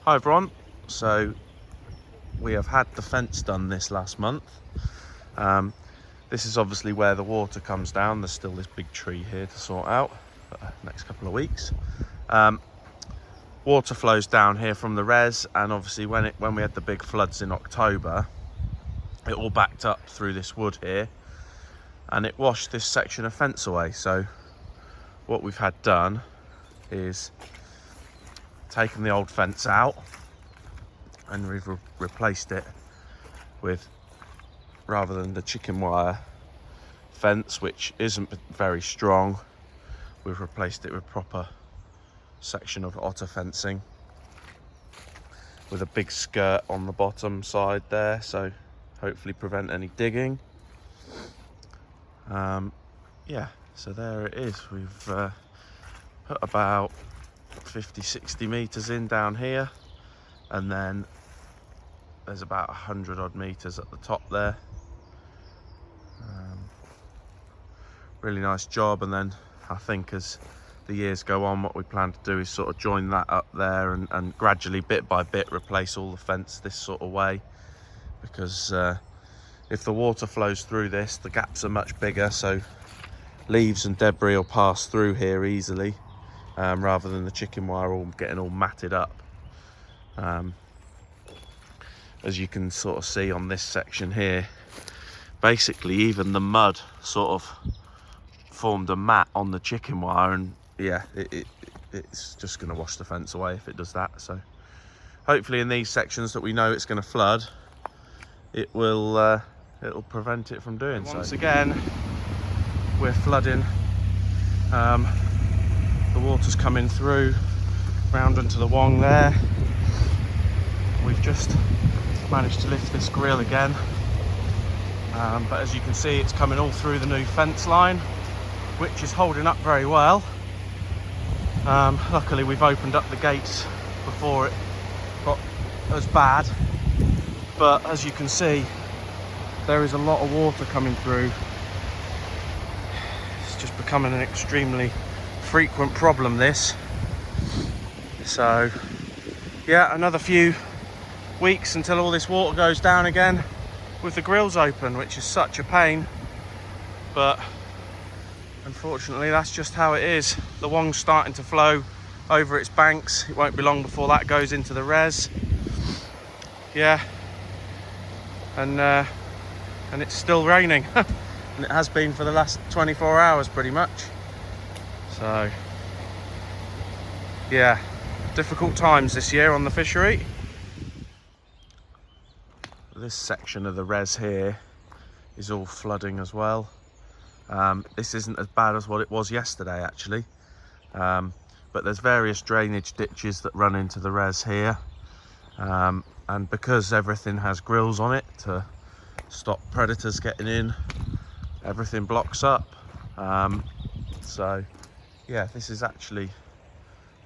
Hi everyone, so we have had the fence done this last month. This is obviously where the water comes down. There's still this big tree here to sort out for the next couple of weeks. Water flows down here from the res, and obviously when we had the big floods in October, it all backed up through this wood here and it washed this section of fence away. So what we've had done is taken the old fence out and we've replaced it with, rather than the chicken wire fence, which isn't very strong, we've replaced it with proper section of otter fencing with a big skirt on the bottom side there, so hopefully prevent any digging. Yeah, so there it is. We've put about 50-60 meters in down here, and then there's about 100 odd meters at the top there. Really nice job. And then I think as the years go on, what we plan to do is sort of join that up there and gradually, bit by bit, replace all the fence this sort of way, because if the water flows through this, the gaps are much bigger, so leaves and debris will pass through here easily, rather than the chicken wire all getting all matted up. As you can sort of see on this section here, basically even the mud sort of formed a mat on the chicken wire, and yeah, it's just going to wash the fence away if it does that. So hopefully in these sections that we know it's going to flood, it will it'll prevent it from doing so. Once again, we're flooding. The water's coming through round into the wong there. We've just managed to lift this grill again, but as you can see, it's coming all through the new fence line, which is holding up very well. Luckily we've opened up the gates before it got as bad, but as you can see, there is a lot of water coming through. It's just becoming an extremely frequent problem, this. So yeah, another few weeks until all this water goes down again with the grills open, which is such a pain, but unfortunately that's just how it is. The wong's starting to flow over its banks. It won't be long before that goes into the res. Yeah, and it's still raining and it has been for the last 24 hours pretty much. So yeah, difficult times this year on the fishery. This section of the res here is all flooding as well. This isn't as bad as what it was yesterday actually, but there's various drainage ditches that run into the res here, and because everything has grills on it to stop predators getting in, everything blocks up. So yeah, this is actually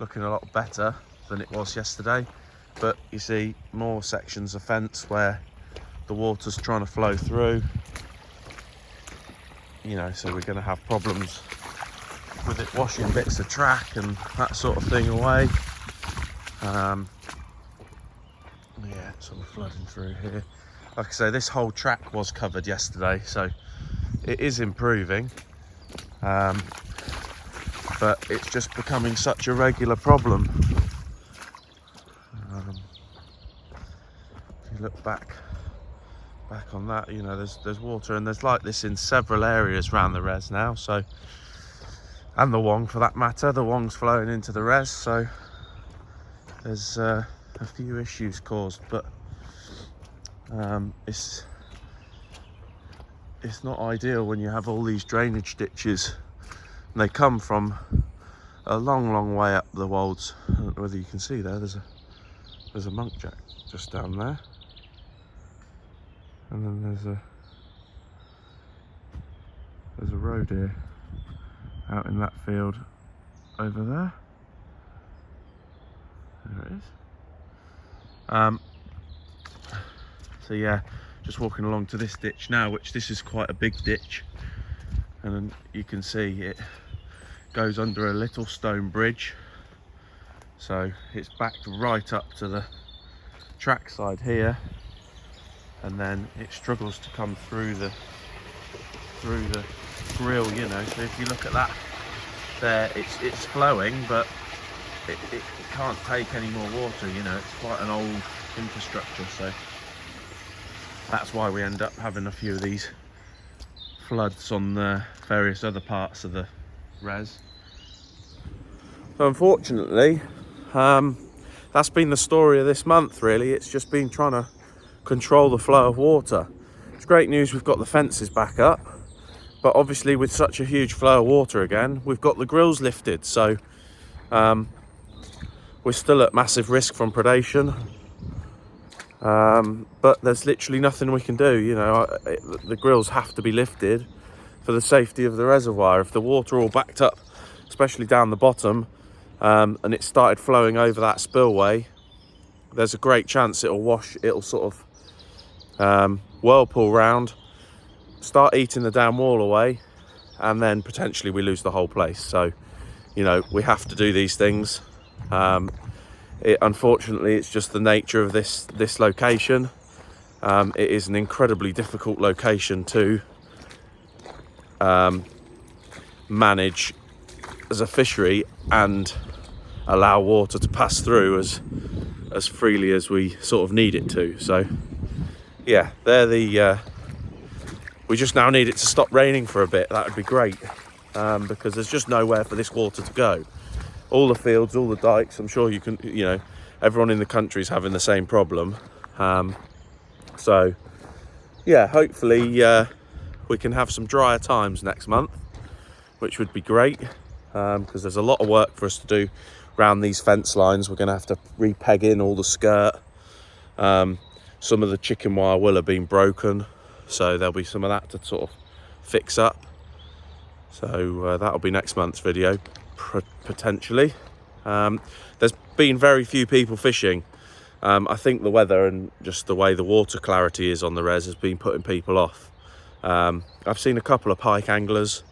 looking a lot better than it was yesterday, but you see more sections of fence where the water's trying to flow through, you know, so we're going to have problems with it washing bits of track and that sort of thing away. Yeah, it's all flooding through here. Like I say, this whole track was covered yesterday, so it is improving, but it's just becoming such a regular problem. If you look back on that, you know, there's water, and there's like this in several areas around the res now, so, and the wong for that matter. The wong's flowing into the res, so there's a few issues caused, but it's not ideal when you have all these drainage ditches and they come from a long way up the wolds. I don't know whether you can see there's a monkjack just down there, and then there's a road here out in that field over there. There it is. So yeah, just walking along to this ditch now, which this is quite a big ditch, and then you can see it goes under a little stone bridge. So it's backed right up to the track side here, and then it struggles to come through the grill, you know. So if you look at that there, it's flowing, but it can't take any more water, you know. It's quite an old infrastructure, so that's why we end up having a few of these floods on the various other parts of the res. So unfortunately, that's been the story of this month, really. It's just been trying to control the flow of water. It's great news we've got the fences back up, but obviously with such a huge flow of water again, we've got the grills lifted, so we're still at massive risk from predation. But there's literally nothing we can do, you know. The grills have to be lifted for the safety of the reservoir. If the water all backed up, especially down the bottom, and it started flowing over that spillway, there's a great chance it'll sort of whirlpool round, start eating the dam wall away, and then potentially we lose the whole place. So, you know, we have to do these things. Unfortunately, it's just the nature of this location. It is an incredibly difficult location to manage as a fishery and allow water to pass through as freely as we sort of need it to. So yeah, we just now need it to stop raining for a bit. That would be great, because there's just nowhere for this water to go. All the fields, all the dikes, I'm sure you know, everyone in the country is having the same problem. So yeah, hopefully we can have some drier times next month, which would be great, because there's a lot of work for us to do around these fence lines. We're going to have to repeg in all the skirt. Some of the chicken wire will have been broken, so there'll be some of that to sort of fix up. So that'll be next month's video, potentially. There's been very few people fishing. I think the weather and just the way the water clarity is on the res has been putting people off. I've seen a couple of pike anglers,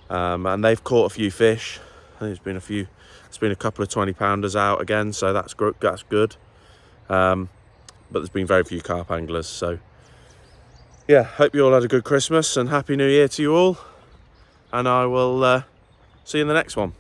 and they've caught a few fish. I think there's been a couple of 20-pounders out again, so that's good. But there's been very few carp anglers. So yeah, hope you all had a good Christmas and Happy New Year to you all, and I will see you in the next one.